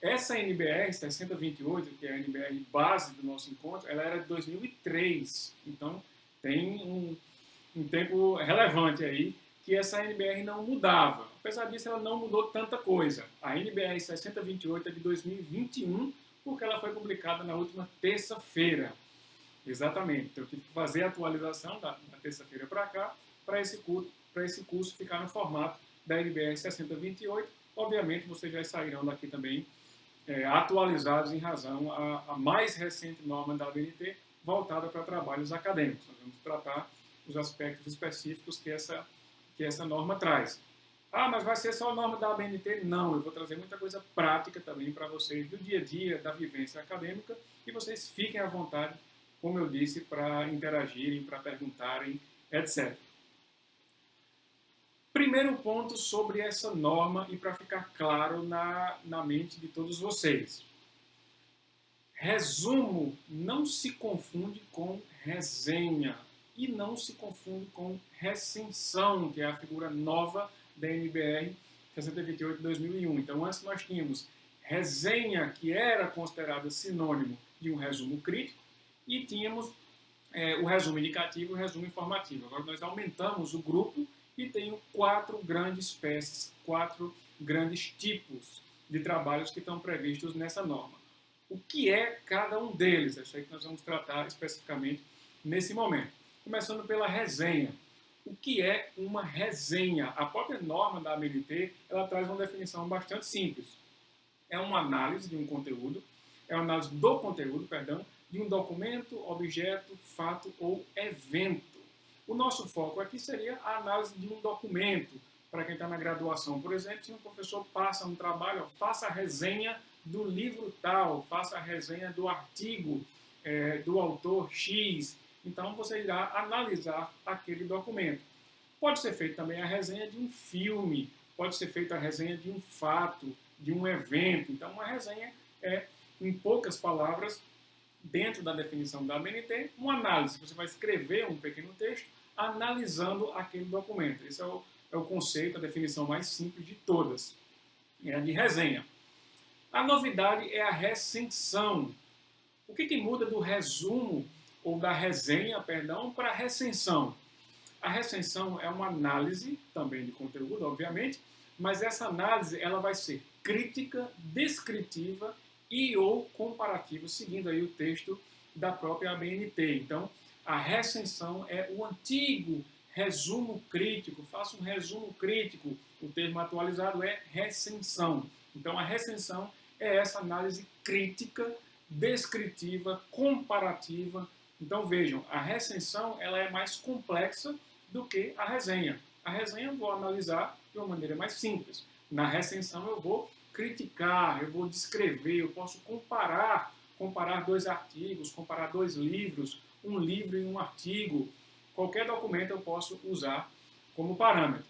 Essa NBR 6028, que é a NBR base do nosso encontro, ela era de 2003. Então, tem um tempo relevante aí que essa NBR não mudava. Apesar disso, ela não mudou tanta coisa. A NBR 6028 é de 2021, porque ela foi publicada na última terça-feira. Exatamente. Então, eu tive que fazer a atualização da terça-feira para cá, para esse curso ficar no formato da NBR 6028. Obviamente, vocês já sairão daqui também atualizados em razão à mais recente norma da ABNT voltada para trabalhos acadêmicos. Nós vamos tratar os aspectos específicos que essa norma traz. Ah, mas vai ser só a norma da ABNT? Não, eu vou trazer muita coisa prática também para vocês do dia a dia, da vivência acadêmica, e vocês fiquem à vontade, como eu disse, para interagirem, para perguntarem, etc. Primeiro ponto sobre essa norma e para ficar claro na mente de todos vocês. Resumo não se confunde com resenha e não se confunde com recensão, que é a figura nova da NBR 6028-2001. Então, antes nós tínhamos resenha, que era considerada sinônimo de um resumo crítico, e tínhamos o resumo indicativo e o resumo informativo. Agora nós aumentamos o grupo e tenho 4 grandes espécies, 4 grandes tipos de trabalhos que estão previstos nessa norma. O que é cada um deles? Acho que nós vamos tratar especificamente nesse momento. Começando pela resenha. O que é uma resenha? A própria norma da ABNT, ela traz uma definição bastante simples. É uma análise de um conteúdo, é uma análise do conteúdo, perdão, de um documento, objeto, fato ou evento. O nosso foco aqui seria a análise de um documento. Para quem está na graduação, por exemplo, se um professor passa um trabalho, faça a resenha do livro tal, faça a resenha do artigo do autor X. Então, você irá analisar aquele documento. Pode ser feita também a resenha de um filme, pode ser feita a resenha de um fato, de um evento. Então, uma resenha é, em poucas palavras, dentro da definição da ABNT, uma análise. Você vai escrever um pequeno texto analisando aquele documento. Esse é o conceito, a definição mais simples de todas. É a de resenha. A novidade é a recensão. O que muda do resumo, ou da resenha, perdão, para a recensão? A recensão é uma análise, também de conteúdo, obviamente, mas essa análise ela vai ser crítica, descritiva e ou comparativa, seguindo aí o texto da própria ABNT. Então, a recensão é o antigo resumo crítico, faça um resumo crítico, o termo atualizado é recensão. Então, a recensão é essa análise crítica, descritiva, comparativa. Então, vejam, a recensão ela é mais complexa do que a resenha. A resenha eu vou analisar de uma maneira mais simples. Na recensão eu vou criticar, eu vou descrever, eu posso comparar 2 artigos, comparar 2 livros, um livro e um artigo. Qualquer documento eu posso usar como parâmetro.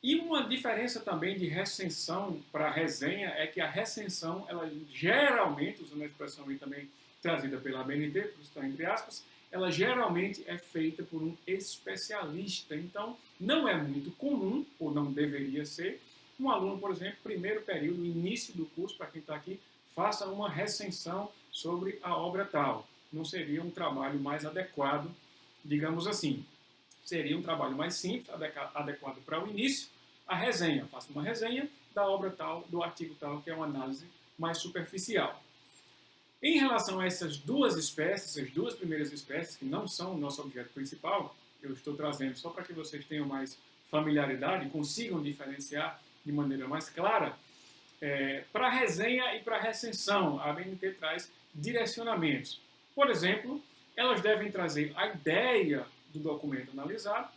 E uma diferença também de recensão para resenha é que a recensão, ela geralmente, usando a expressão aí também trazida pela ABNT, por estar entre aspas, ela geralmente é feita por um especialista. Então, não é muito comum, ou não deveria ser, um aluno, por exemplo, primeiro período, início do curso, para quem está aqui, faça uma recensão sobre a obra tal. Não seria um trabalho mais adequado, digamos assim. Seria um trabalho mais simples, adequado para o início, a resenha. Faça uma resenha da obra tal, do artigo tal, que é uma análise mais superficial. Em relação a essas 2 espécies, as 2 primeiras espécies, que não são o nosso objeto principal, eu estou trazendo só para que vocês tenham mais familiaridade, consigam diferenciar de maneira mais clara, para a resenha e para a recensão, a ABNT traz direcionamentos. Por exemplo, elas devem trazer a ideia do documento analisado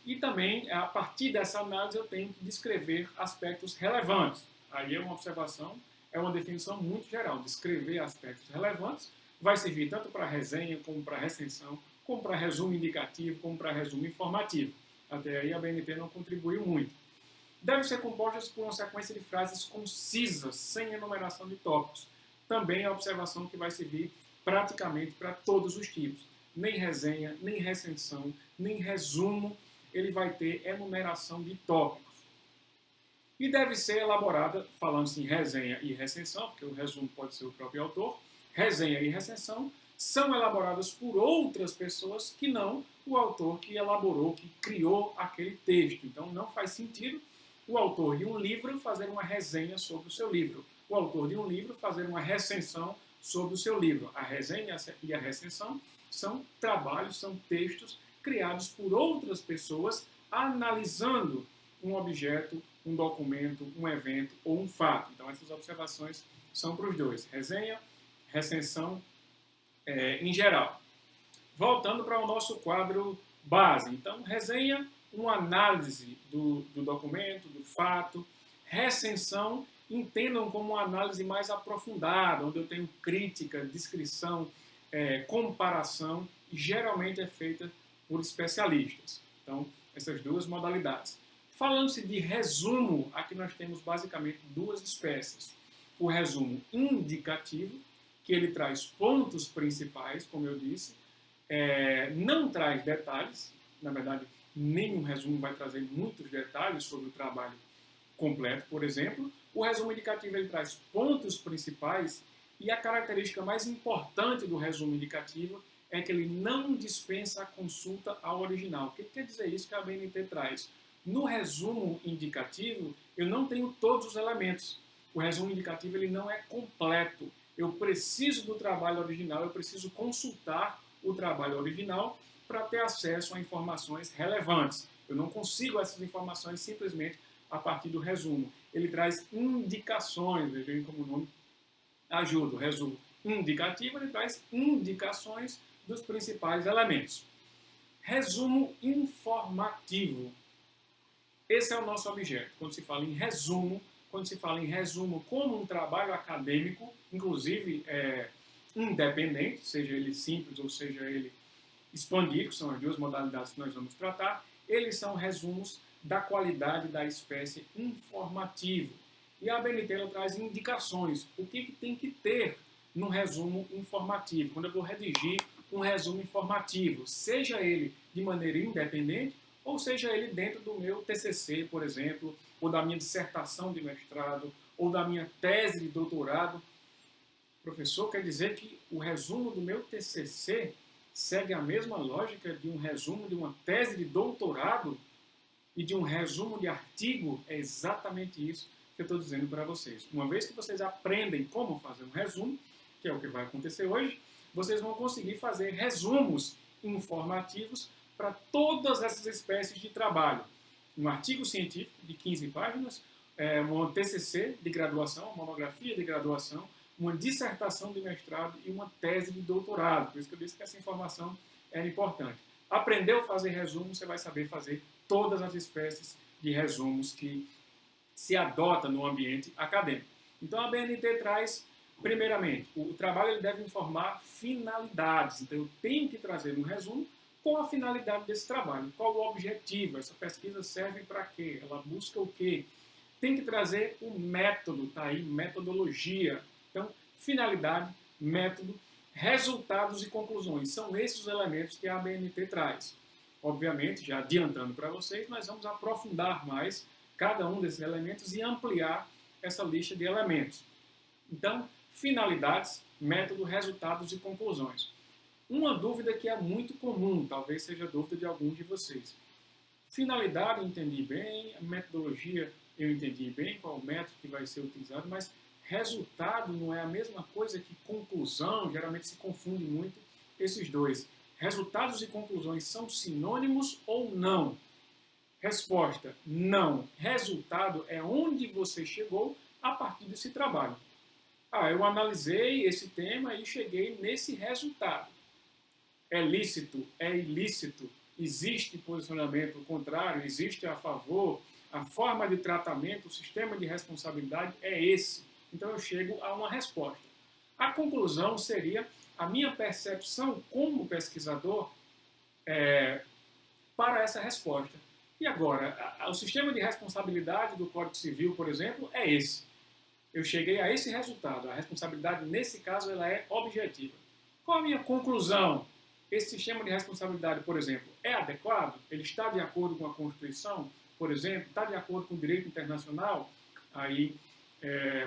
e também, a partir dessa análise, eu tenho que descrever aspectos relevantes. Aí é uma observação, é uma definição muito geral. Descrever aspectos relevantes vai servir tanto para resenha, como para recensão, como para resumo indicativo, como para resumo informativo. Até aí a ABNT não contribuiu muito. Devem ser compostas por uma sequência de frases concisas, sem enumeração de tópicos. Também é a observação que vai servir praticamente para todos os tipos. Nem resenha, nem recensão, nem resumo, ele vai ter enumeração de tópicos. e deve ser elaborada, falando-se em resenha e recensão, porque o resumo pode ser o próprio autor, resenha e recensão são elaboradas por outras pessoas que não o autor que elaborou, que criou aquele texto. Então não faz sentido o autor de um livro fazer uma resenha sobre o seu livro, o autor de um livro fazer uma recensão sobre o seu livro. A resenha e a recensão são trabalhos, são textos criados por outras pessoas analisando um objeto, um documento, um evento ou um fato. Então essas observações são para os dois, resenha, recensão em geral. Voltando para o nosso quadro base. Então, resenha, uma análise do documento, do fato. Recensão, entendam como uma análise mais aprofundada, onde eu tenho crítica, descrição, comparação, e geralmente é feita por especialistas. Então, essas duas modalidades. Falando-se de resumo, aqui nós temos basicamente duas espécies. O resumo indicativo, que ele traz pontos principais, como eu disse, não traz detalhes, na verdade, nenhum resumo vai trazer muitos detalhes sobre o trabalho completo, por exemplo. O resumo indicativo ele traz pontos principais e a característica mais importante do resumo indicativo é que ele não dispensa a consulta ao original. O que quer dizer isso que a BNT traz? No resumo indicativo, eu não tenho todos os elementos. O resumo indicativo ele não é completo. Eu preciso do trabalho original, eu preciso consultar o trabalho original para ter acesso a informações relevantes. Eu não consigo essas informações simplesmente a partir do resumo. Ele traz indicações, vejam como o nome ajuda. O resumo indicativo ele traz indicações dos principais elementos. Resumo informativo. Esse é o nosso objeto. Quando se fala em resumo como um trabalho acadêmico, inclusive independente, seja ele simples ou seja ele expandido, que são as duas modalidades que nós vamos tratar, eles são resumos da qualidade da espécie informativo. E a BNT ela traz indicações, o que tem que ter no resumo informativo. Quando eu vou redigir um resumo informativo, seja ele de maneira independente, ou seja ele dentro do meu TCC, por exemplo, ou da minha dissertação de mestrado, ou da minha tese de doutorado. Professor, quer dizer que o resumo do meu TCC segue a mesma lógica de um resumo de uma tese de doutorado e de um resumo de artigo? É exatamente isso que eu estou dizendo para vocês. Uma vez que vocês aprendem como fazer um resumo, que é o que vai acontecer hoje, vocês vão conseguir fazer resumos informativos para todas essas espécies de trabalho. Um artigo científico de 15 páginas, uma TCC de graduação, uma monografia de graduação, uma dissertação de mestrado e uma tese de doutorado. Por isso que eu disse que essa informação era importante. Aprendeu a fazer resumo, você vai saber fazer todas as espécies de resumos que se adota no ambiente acadêmico. Então a BNT traz, primeiramente, o trabalho ele deve informar finalidades. Então eu tenho que trazer um resumo com a finalidade desse trabalho. Qual o objetivo? Essa pesquisa serve para quê? Ela busca o quê? Tem que trazer o método, tá aí, metodologia. Então, finalidade, método, resultados e conclusões. São esses os elementos que a ABNT traz. Obviamente, já adiantando para vocês, nós vamos aprofundar mais cada um desses elementos e ampliar essa lista de elementos. Então, finalidades, método, resultados e conclusões. Uma dúvida que é muito comum, talvez seja a dúvida de alguns de vocês. Finalidade eu entendi bem, a metodologia eu entendi bem, qual o método que vai ser utilizado, mas resultado não é a mesma coisa que conclusão, geralmente se confunde muito esses dois. Resultados e conclusões são sinônimos ou não? Resposta, não. Resultado é onde você chegou a partir desse trabalho. Eu analisei esse tema e cheguei nesse resultado. É lícito? É ilícito? Existe posicionamento contrário? Existe a favor? A forma de tratamento, o sistema de responsabilidade é esse. Então eu chego a uma resposta. A conclusão seria a minha percepção como pesquisador para essa resposta. E agora, o sistema de responsabilidade do Código Civil, por exemplo, é esse. Eu cheguei a esse resultado. A responsabilidade, nesse caso, ela é objetiva. Qual a minha conclusão? Esse sistema de responsabilidade, por exemplo, é adequado? Ele está de acordo com a Constituição? por exemplo, está de acordo com o direito internacional, aí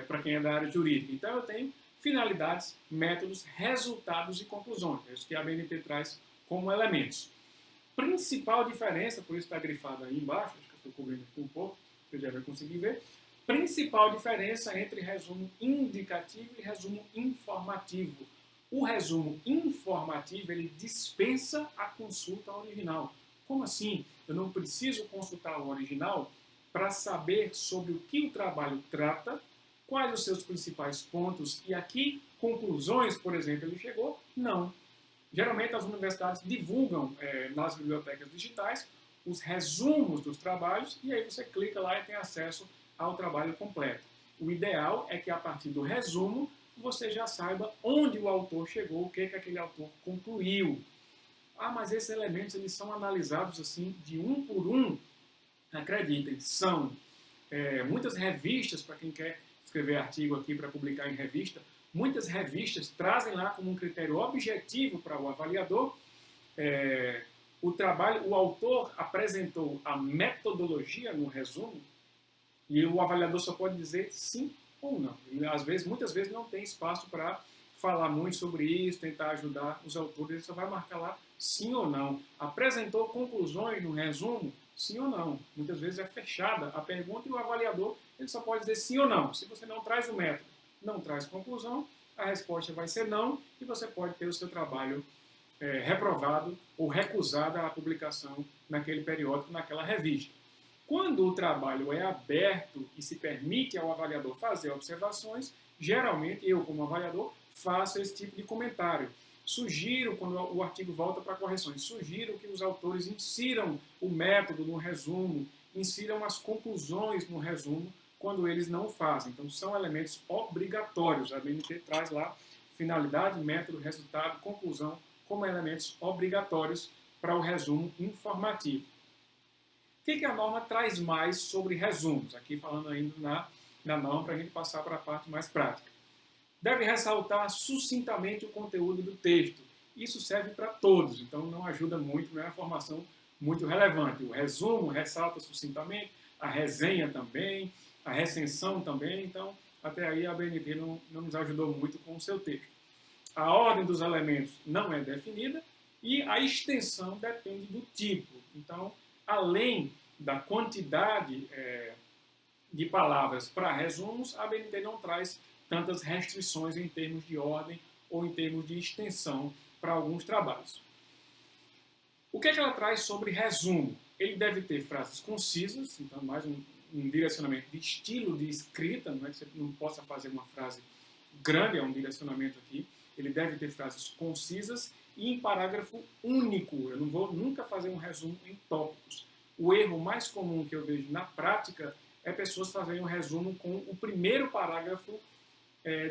para quem é da área jurídica. Então eu tenho finalidades, métodos, resultados e conclusões. É isso que a BNT traz como elementos. Principal diferença, por isso está grifado aí embaixo, acho que eu estou cobrindo aqui um pouco, você já vai conseguir ver. Principal diferença entre resumo indicativo e resumo informativo. O resumo informativo, ele dispensa a consulta ao original. Como assim? Eu não preciso consultar o original para saber sobre o que o trabalho trata, quais os seus principais pontos e aqui conclusões, por exemplo, ele chegou? Não. Geralmente as universidades divulgam nas bibliotecas digitais os resumos dos trabalhos e aí você clica lá e tem acesso ao trabalho completo. O ideal é que a partir do resumo você já saiba onde o autor chegou, o que aquele autor concluiu. Ah, mas esses elementos eles são analisados assim de um por um. Acreditem, são. Muitas revistas, para quem quer escrever artigo aqui para publicar em revista, muitas revistas trazem lá como um critério objetivo para o avaliador o trabalho, o autor apresentou a metodologia no resumo e o avaliador só pode dizer sim ou não. E, às vezes, muitas vezes não tem espaço para falar muito sobre isso, tentar ajudar os autores, ele só vai marcar lá sim ou não. Apresentou conclusões no resumo? Sim ou não. Muitas vezes é fechada a pergunta e o avaliador ele só pode dizer sim ou não. Se você não traz o método, não traz conclusão, a resposta vai ser não e você pode ter o seu trabalho reprovado ou recusado a publicação naquele periódico, naquela revista. Quando o trabalho é aberto e se permite ao avaliador fazer observações, geralmente eu, como avaliador, faço esse tipo de comentário. Sugiro, quando o artigo volta para correções, sugiro que os autores insiram o método no resumo, insiram as conclusões no resumo, quando eles não o fazem. Então, são elementos obrigatórios. A BNT traz lá finalidade, método, resultado, conclusão, como elementos obrigatórios para o resumo informativo. O que a norma traz mais sobre resumos? Aqui falando ainda na norma, para a gente passar para a parte mais prática. Deve ressaltar sucintamente o conteúdo do texto. Isso serve para todos, então não ajuda muito, não é uma informação muito relevante. O resumo ressalta sucintamente, a resenha também, a recensão também, então até aí a BNT não nos ajudou muito com o seu texto. A ordem dos elementos não é definida e a extensão depende do tipo. Então, além da quantidade de palavras para resumos, a BNT não traz tantas restrições em termos de ordem ou em termos de extensão para alguns trabalhos. O que ela traz sobre resumo? Ele deve ter frases concisas, então mais um direcionamento de estilo de escrita, não é que você não possa fazer uma frase grande, é um direcionamento aqui. Ele deve ter frases concisas e em parágrafo único. Eu não vou nunca fazer um resumo em tópicos. O erro mais comum que eu vejo na prática é pessoas fazerem um resumo com o primeiro parágrafo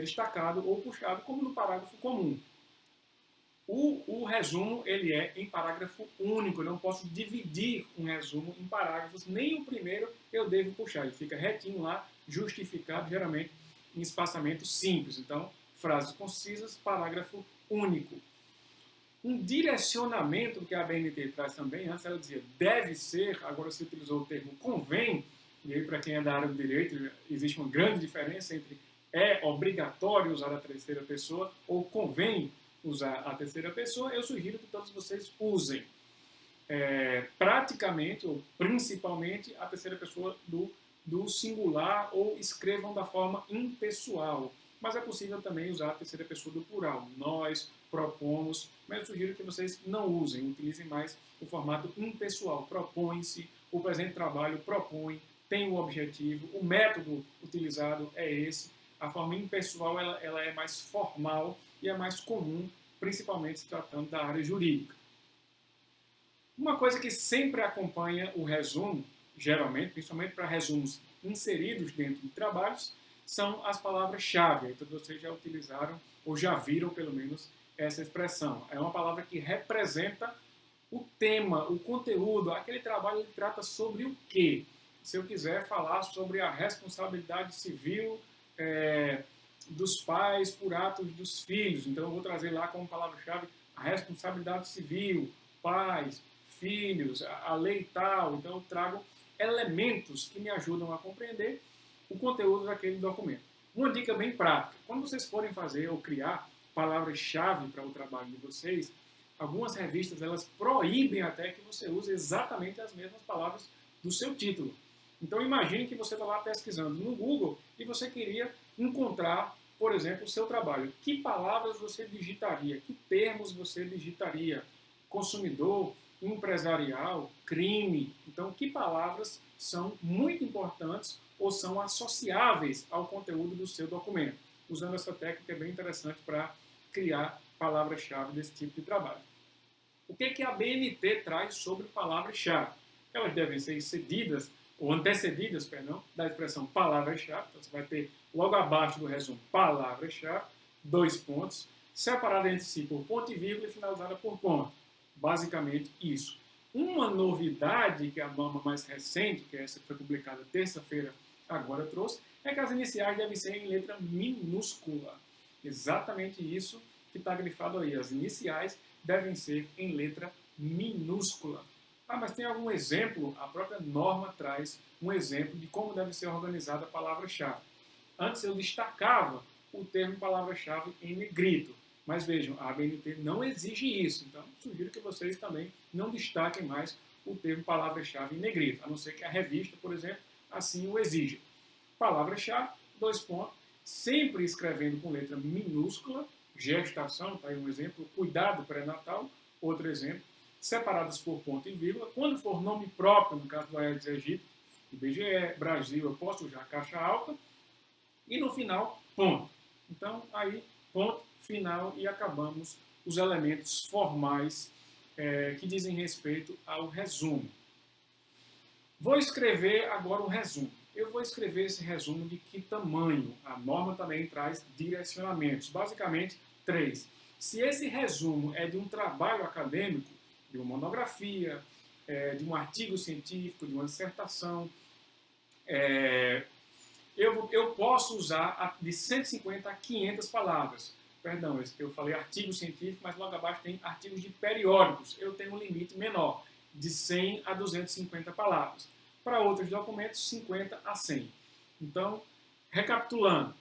destacado ou puxado, como no parágrafo comum. O resumo ele é em parágrafo único. Eu não posso dividir um resumo em parágrafos. Nem o primeiro eu devo puxar. Ele fica retinho lá, justificado, geralmente em espaçamento simples. Então, frases concisas, parágrafo único. Um direcionamento que a BNT traz também, antes ela dizia deve ser, agora você utilizou o termo convém, e aí para quem é da área do direito, existe uma grande diferença entre é obrigatório usar a terceira pessoa ou convém usar a terceira pessoa. Eu sugiro que todos vocês usem praticamente ou principalmente a terceira pessoa do singular ou escrevam da forma impessoal. Mas é possível também usar a terceira pessoa do plural. Nós propomos, mas eu sugiro que vocês não usem, utilizem mais o formato impessoal. Propõe-se, o presente trabalho propõe, tem um objetivo, o método utilizado é esse. A forma impessoal ela é mais formal e é mais comum, principalmente se tratando da área jurídica. Uma coisa que sempre acompanha o resumo, geralmente, principalmente para resumos inseridos dentro de trabalhos, são as palavras-chave. Então vocês já utilizaram ou já viram pelo menos essa expressão. É uma palavra que representa o tema, o conteúdo. Aquele trabalho ele trata sobre o quê? Se eu quiser falar sobre a responsabilidade civil dos pais por atos dos filhos, então eu vou trazer lá como palavra-chave a responsabilidade civil, pais, filhos, a lei tal. Então eu trago elementos que me ajudam a compreender o conteúdo daquele documento. Uma dica bem prática: quando vocês forem fazer ou criar palavras-chave para o trabalho de vocês, algumas revistas elas proíbem até que você use exatamente as mesmas palavras do seu título. Então imagine que você está lá pesquisando no Google e você queria encontrar, por exemplo, o seu trabalho. Que palavras você digitaria? Que termos você digitaria? Consumidor, empresarial, crime. Então, que palavras são muito importantes ou são associáveis ao conteúdo do seu documento? Usando essa técnica é bem interessante para criar palavras-chave desse tipo de trabalho. O que a BNT traz sobre palavras-chave? Elas devem ser excedidas ou antecedidas, da expressão palavra-chave. Então, você vai ter logo abaixo do resumo palavra-chave, 2 pontos, separada entre si por ponto e vírgula e finalizada por ponto. Basicamente isso. Uma novidade que a norma mais recente, que é essa que foi publicada terça-feira, agora trouxe, é que as iniciais devem ser em letra minúscula. Exatamente isso que está grifado aí. As iniciais devem ser em letra minúscula. Ah, mas tem algum exemplo? A própria norma traz um exemplo de como deve ser organizada a palavra-chave. Antes eu destacava o termo palavra-chave em negrito. Mas vejam, a ABNT não exige isso. Então, sugiro que vocês também não destaquem mais o termo palavra-chave em negrito, a não ser que a revista, por exemplo, assim o exija. Palavra-chave, 2 pontos, sempre escrevendo com letra minúscula, gestação, tá aí um exemplo, cuidado pré-natal, outro exemplo, separadas por ponto e vírgula. Quando for nome próprio, no caso do Aedes aegypti, IBGE, Brasil, eu posso usar caixa alta, e no final, ponto. Então, aí, ponto, final, e acabamos os elementos formais que dizem respeito ao resumo. Vou escrever agora um resumo. Eu vou escrever esse resumo de que tamanho? A norma também traz direcionamentos, basicamente 3. Se esse resumo é de um trabalho acadêmico, de uma monografia, de um artigo científico, de uma dissertação, eu posso usar de 150 a 500 palavras. Perdão, eu falei artigo científico, mas logo abaixo tem artigos de periódicos. Eu tenho um limite menor, de 100 a 250 palavras. Para outros documentos, 50 a 100. Então, recapitulando,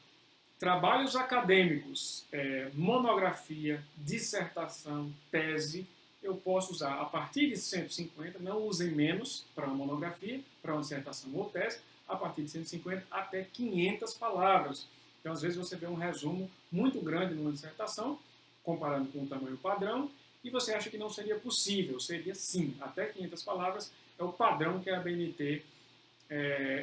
trabalhos acadêmicos, monografia, dissertação, tese, eu posso usar a partir de 150, não usem menos para uma monografia, para uma dissertação ou tese, a partir de 150 até 500 palavras. Então, às vezes, você vê um resumo muito grande numa dissertação, comparando com o tamanho padrão, e você acha que não seria possível. Seria sim, até 500 palavras é o padrão que a ABNT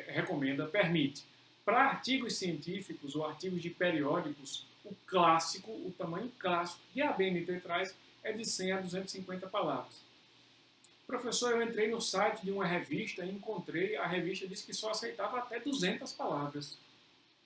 recomenda, permite. Para artigos científicos ou artigos de periódicos, o clássico, o tamanho clássico que a ABNT traz é de 100 a 250 palavras. Professor, eu entrei no site de uma revista e encontrei, a revista disse que só aceitava até 200 palavras.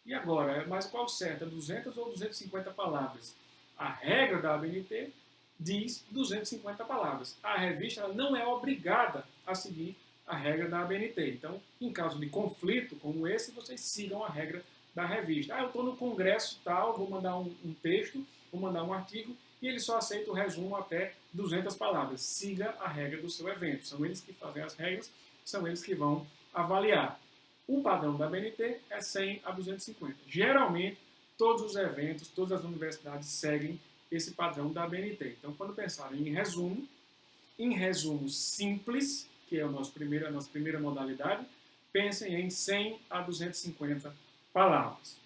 E agora, mas qual certo? 200 ou 250 palavras? A regra da ABNT diz 250 palavras. A revista ela não é obrigada a seguir a regra da ABNT. Então, em caso de conflito como esse, vocês sigam a regra da revista. Eu estou no congresso tal, vou mandar um texto, vou mandar um artigo, e ele só aceita o resumo até 200 palavras. Siga a regra do seu evento. São eles que fazem as regras, são eles que vão avaliar. O padrão da ABNT é 100 a 250. Geralmente, todos os eventos, todas as universidades seguem esse padrão da ABNT. Então, quando pensarem em resumo simples, que é a nossa primeira modalidade, pensem em 100 a 250 palavras.